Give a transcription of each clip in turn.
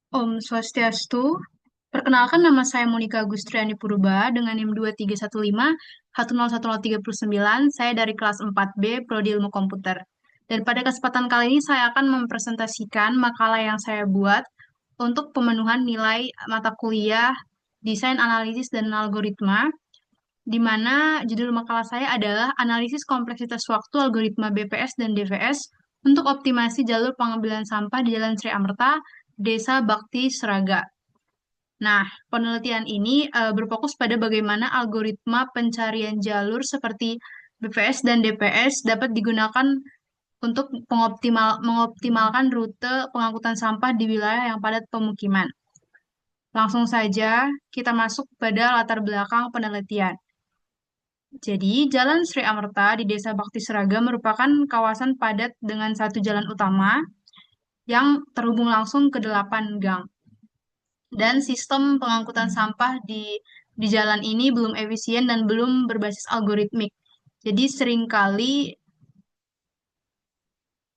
Om Swastiastu. Perkenalkan nama saya Monika Agustriani Purba dengan NIM 2315 101039. Saya dari kelas 4B Prodi Ilmu Komputer. Dan pada kesempatan kali ini saya akan mempresentasikan makalah yang saya buat untuk pemenuhan nilai mata kuliah Desain Analisis dan Algoritma, di mana judul makalah saya adalah Analisis Kompleksitas Waktu Algoritma BPS dan DVS untuk Optimasi Jalur Pengambilan Sampah di Jalan Sri Amerta, Desa Bakti Seraga. Nah, penelitian ini berfokus pada bagaimana algoritma pencarian jalur seperti BPS dan DPS dapat digunakan untuk mengoptimalkan rute pengangkutan sampah di wilayah yang padat pemukiman. Langsung saja kita masuk pada latar belakang penelitian. Jadi, Jalan Sri Amerta di Desa Bakti Seraga merupakan kawasan padat dengan satu jalan utama yang terhubung langsung ke 8 gang. Dan sistem pengangkutan sampah di jalan ini belum efisien dan belum berbasis algoritmik. Jadi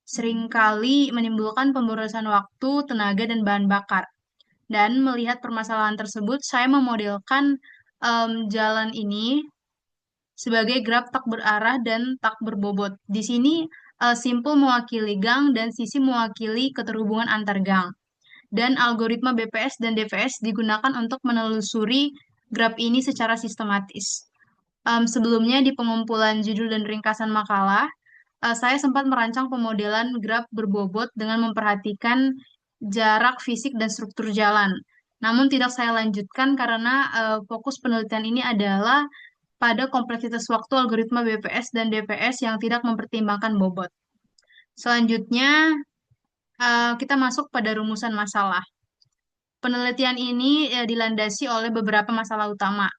seringkali menimbulkan pemborosan waktu, tenaga, dan bahan bakar. Dan melihat permasalahan tersebut, saya memodelkan jalan ini sebagai graf tak berarah dan tak berbobot. Di sini simpul mewakili gang dan sisi mewakili keterhubungan antar gang. Dan algoritma BPS dan DVS digunakan untuk menelusuri graf ini secara sistematis. Sebelumnya di pengumpulan judul dan ringkasan makalah, saya sempat merancang pemodelan graf berbobot dengan memperhatikan jarak fisik dan struktur jalan. Namun tidak saya lanjutkan karena fokus penelitian ini adalah pada kompleksitas waktu algoritma BPS dan DPS yang tidak mempertimbangkan bobot. Selanjutnya, kita masuk pada rumusan masalah. Penelitian ini dilandasi oleh beberapa masalah utama.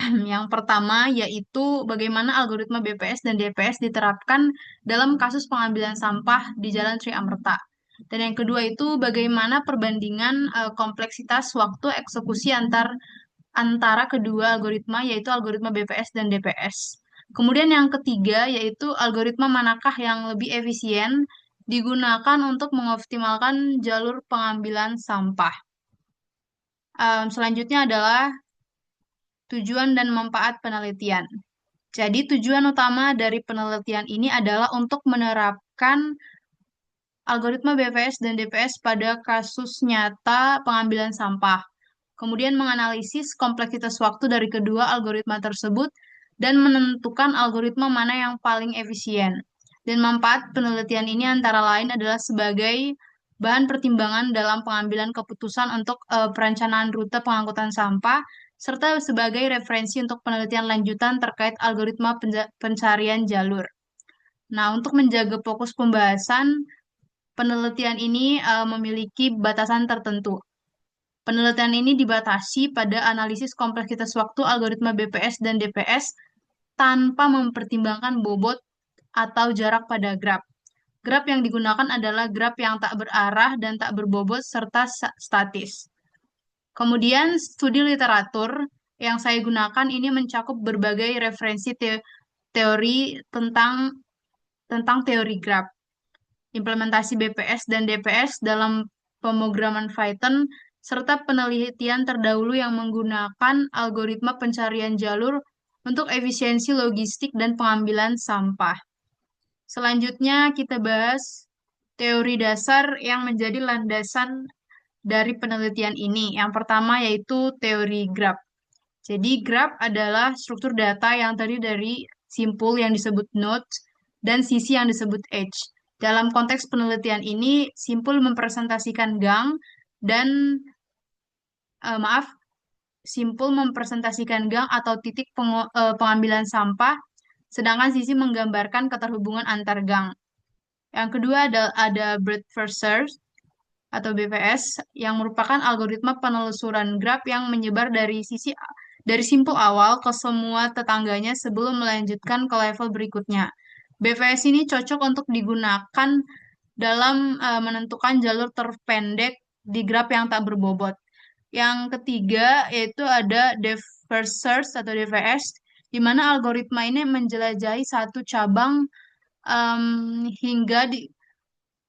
Yang pertama yaitu bagaimana algoritma BPS dan DPS diterapkan dalam kasus pengambilan sampah di Jalan Sri Amerta. Dan yang kedua itu bagaimana perbandingan kompleksitas waktu eksekusi antara kedua algoritma yaitu algoritma BPS dan DPS. Kemudian yang ketiga yaitu algoritma manakah yang lebih efisien digunakan untuk mengoptimalkan jalur pengambilan sampah. Selanjutnya adalah tujuan dan manfaat penelitian. Jadi tujuan utama dari penelitian ini adalah untuk menerapkan algoritma BPS dan DPS pada kasus nyata pengambilan sampah. Kemudian menganalisis kompleksitas waktu dari kedua algoritma tersebut dan menentukan algoritma mana yang paling efisien. Dan manfaat penelitian ini antara lain adalah sebagai bahan pertimbangan dalam pengambilan keputusan untuk perencanaan rute pengangkutan sampah, serta sebagai referensi untuk penelitian lanjutan terkait algoritma pencarian jalur. Nah, untuk menjaga fokus pembahasan, penelitian ini memiliki batasan tertentu. Penelitian ini dibatasi pada analisis kompleksitas waktu algoritma BPS dan DPS tanpa mempertimbangkan bobot atau jarak pada graf. Graf yang digunakan adalah graf yang tak berarah dan tak berbobot serta statis. Kemudian studi literatur yang saya gunakan ini mencakup berbagai referensi teori tentang teori graf, implementasi BPS dan DPS dalam pemrograman Python, serta penelitian terdahulu yang menggunakan algoritma pencarian jalur untuk efisiensi logistik dan pengambilan sampah. Selanjutnya kita bahas teori dasar yang menjadi landasan dari penelitian ini. Yang pertama yaitu teori graf. Jadi graf adalah struktur data yang terdiri dari simpul yang disebut node dan sisi yang disebut edge. Dalam konteks penelitian ini, simpul mempresentasikan gang dan maaf, simpul mempresentasikan gang atau titik pengambilan sampah, sedangkan sisi menggambarkan keterhubungan antar gang. Yang kedua ada breadth first search atau BFS yang merupakan algoritma penelusuran graf yang menyebar dari simpul awal ke semua tetangganya sebelum melanjutkan ke level berikutnya. BFS ini cocok untuk digunakan dalam menentukan jalur terpendek di graf yang tak berbobot. Yang ketiga yaitu ada depth first search atau DFS, di mana algoritma ini menjelajahi satu cabang hingga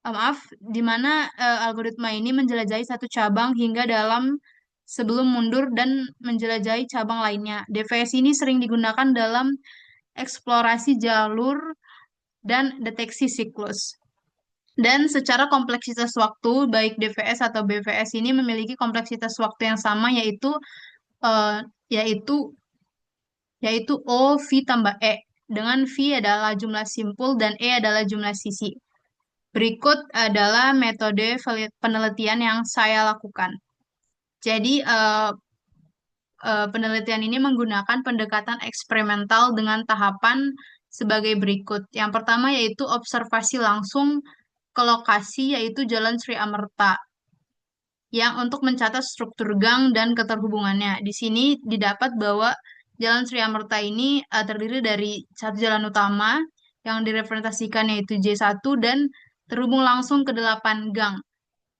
maaf, di mana algoritma ini menjelajahi satu cabang hingga dalam sebelum mundur dan menjelajahi cabang lainnya. DVS ini sering digunakan dalam eksplorasi jalur dan deteksi siklus. Dan secara kompleksitas waktu, baik DVS atau BVS ini memiliki kompleksitas waktu yang sama, eh, yaitu yaitu O V tambah E, dengan V adalah jumlah simpul dan E adalah jumlah sisi. Berikut adalah metode penelitian yang saya lakukan. Jadi, penelitian ini menggunakan pendekatan eksperimental dengan tahapan sebagai berikut. Yang pertama yaitu observasi langsung ke lokasi, yaitu Jalan Sri Amerta, yang untuk mencatat struktur gang dan keterhubungannya. Di sini didapat bahwa Jalan Sri Amerta ini terdiri dari satu jalan utama yang direpresentasikan yaitu J1 dan terhubung langsung ke 8 gang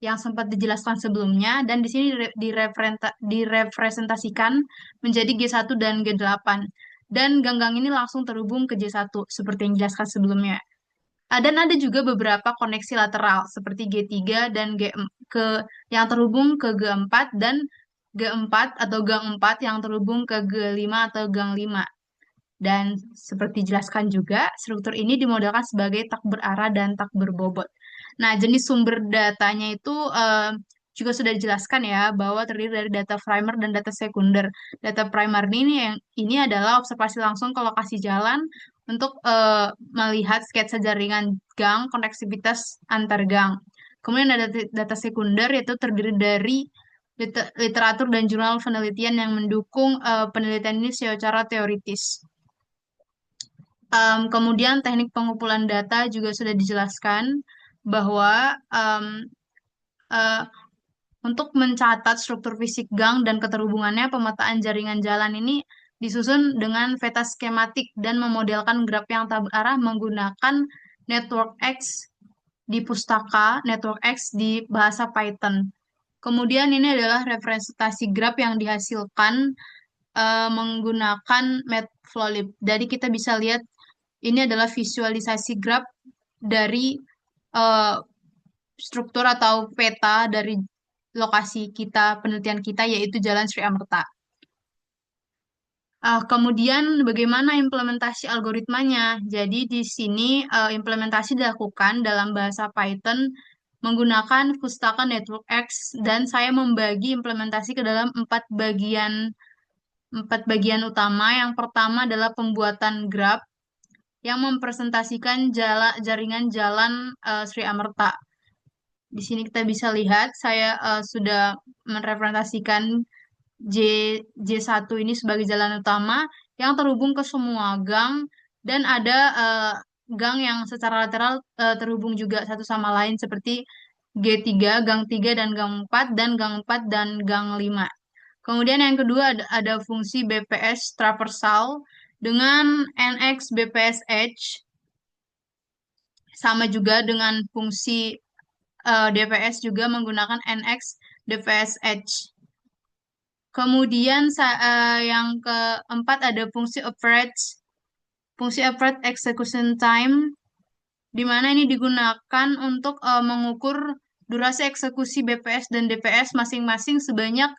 yang sempat dijelaskan sebelumnya, dan di sini direpresentasikan menjadi G1 dan G8. Dan gang-gang ini langsung terhubung ke J1 seperti yang dijelaskan sebelumnya. Dan ada juga beberapa koneksi lateral seperti G3 dan ke yang terhubung ke G4 dan G4 atau gang 4 yang terhubung ke G5 atau gang 5. Dan seperti dijelaskan juga, struktur ini dimodelkan sebagai tak berarah dan tak berbobot. Nah, jenis sumber datanya itu juga sudah dijelaskan ya, bahwa terdiri dari data primer dan data sekunder. Data primer ini adalah observasi langsung ke lokasi jalan untuk melihat sketsa jaringan gang, koneksivitas antar gang. Kemudian ada data sekunder, yaitu terdiri dari literatur dan jurnal penelitian yang mendukung penelitian ini secara teoritis. Kemudian teknik pengumpulan data juga sudah dijelaskan bahwa eh, untuk mencatat struktur fisik gang dan keterhubungannya, pemetaan jaringan jalan ini disusun dengan peta skematik dan memodelkan graf yang tak berarah menggunakan network X di pustaka, network X di bahasa Python. Kemudian ini adalah representasi graf yang dihasilkan menggunakan Matplotlib. Jadi kita bisa lihat ini adalah visualisasi graf dari eh, struktur atau peta dari lokasi kita, penelitian kita, yaitu Jalan Sri Amerta. Kemudian bagaimana implementasi algoritmanya? Jadi di sini implementasi dilakukan dalam bahasa Python menggunakan Pustaka Network X, dan saya membagi implementasi ke dalam empat bagian utama. Yang pertama adalah pembuatan graf yang mempresentasikan jaringan jalan Sri Amerta. Di sini kita bisa lihat saya sudah merepresentasikan J J1 ini sebagai jalan utama yang terhubung ke semua gang, dan ada gang yang secara lateral terhubung juga satu sama lain seperti G3, gang 3 dan gang 4, dan gang 4 dan gang 5. Kemudian yang kedua ada fungsi BPS traversal dengan NX BPS Edge, sama juga dengan fungsi DPS juga menggunakan NX DPS Edge. Kemudian yang keempat ada fungsi average execution time, di mana ini digunakan untuk mengukur durasi eksekusi BPS dan DPS masing-masing sebanyak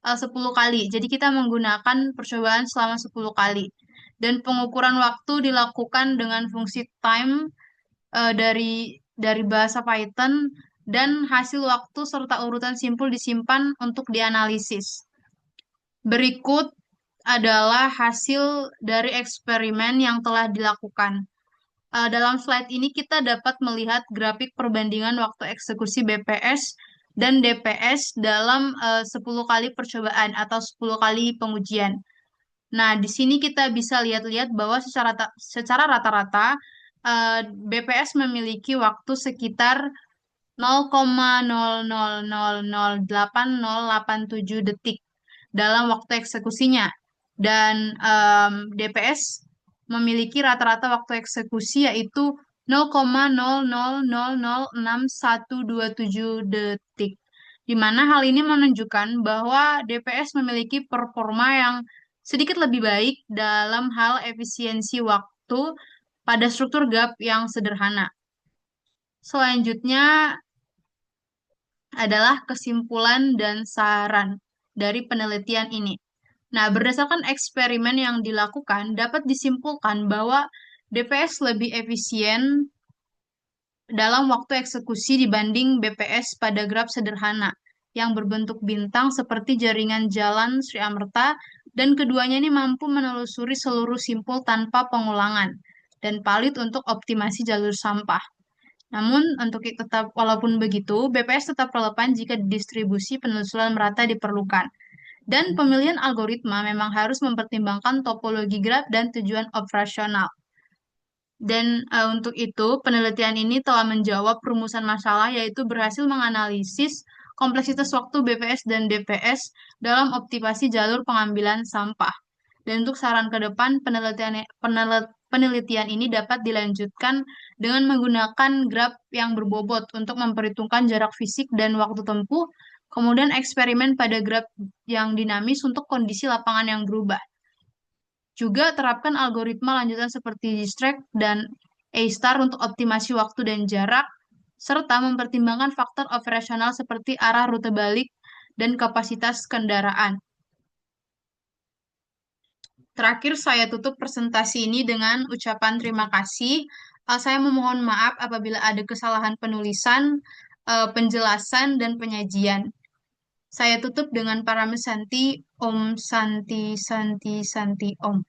10 kali. Jadi kita menggunakan percobaan selama 10 kali. Dan pengukuran waktu dilakukan dengan fungsi time dari bahasa Python, dan hasil waktu serta urutan simpul disimpan untuk dianalisis. Berikut adalah hasil dari eksperimen yang telah dilakukan. Dalam slide ini kita dapat melihat grafik perbandingan waktu eksekusi BPS dan DPS dalam 10 kali percobaan atau 10 kali pengujian. Nah, di sini kita bisa lihat-lihat bahwa secara rata-rata BPS memiliki waktu sekitar 0,00008087 detik dalam waktu eksekusinya. Dan DPS memiliki rata-rata waktu eksekusi yaitu 0,00006127 detik. Di mana hal ini menunjukkan bahwa DPS memiliki performa yang sedikit lebih baik dalam hal efisiensi waktu pada struktur graf yang sederhana. Selanjutnya adalah kesimpulan dan saran dari penelitian ini. Nah, berdasarkan eksperimen yang dilakukan, dapat disimpulkan bahwa DPS lebih efisien dalam waktu eksekusi dibanding BPS pada graf sederhana yang berbentuk bintang seperti jaringan jalan Sri Amerta, dan keduanya ini mampu menelusuri seluruh simpul tanpa pengulangan dan valid untuk optimasi jalur sampah. Namun, tetap walaupun begitu, BPS tetap relevan jika distribusi penelusuran merata diperlukan. Dan pemilihan algoritma memang harus mempertimbangkan topologi graf dan tujuan operasional. Dan untuk itu, penelitian ini telah menjawab rumusan masalah, yaitu berhasil menganalisis kompleksitas waktu BPS dan DPS dalam optimasi jalur pengambilan sampah. Dan untuk saran ke depan, penelitian ini dapat dilanjutkan dengan menggunakan graf yang berbobot untuk memperhitungkan jarak fisik dan waktu tempuh, kemudian eksperimen pada graf yang dinamis untuk kondisi lapangan yang berubah. Juga terapkan algoritma lanjutan seperti distract dan A-star untuk optimasi waktu dan jarak, serta mempertimbangkan faktor operasional seperti arah rute balik dan kapasitas kendaraan. Terakhir, saya tutup presentasi ini dengan ucapan terima kasih. Saya memohon maaf apabila ada kesalahan penulisan, penjelasan, dan penyajian. Saya tutup dengan para mesanti Om Santi Santi Santi Om.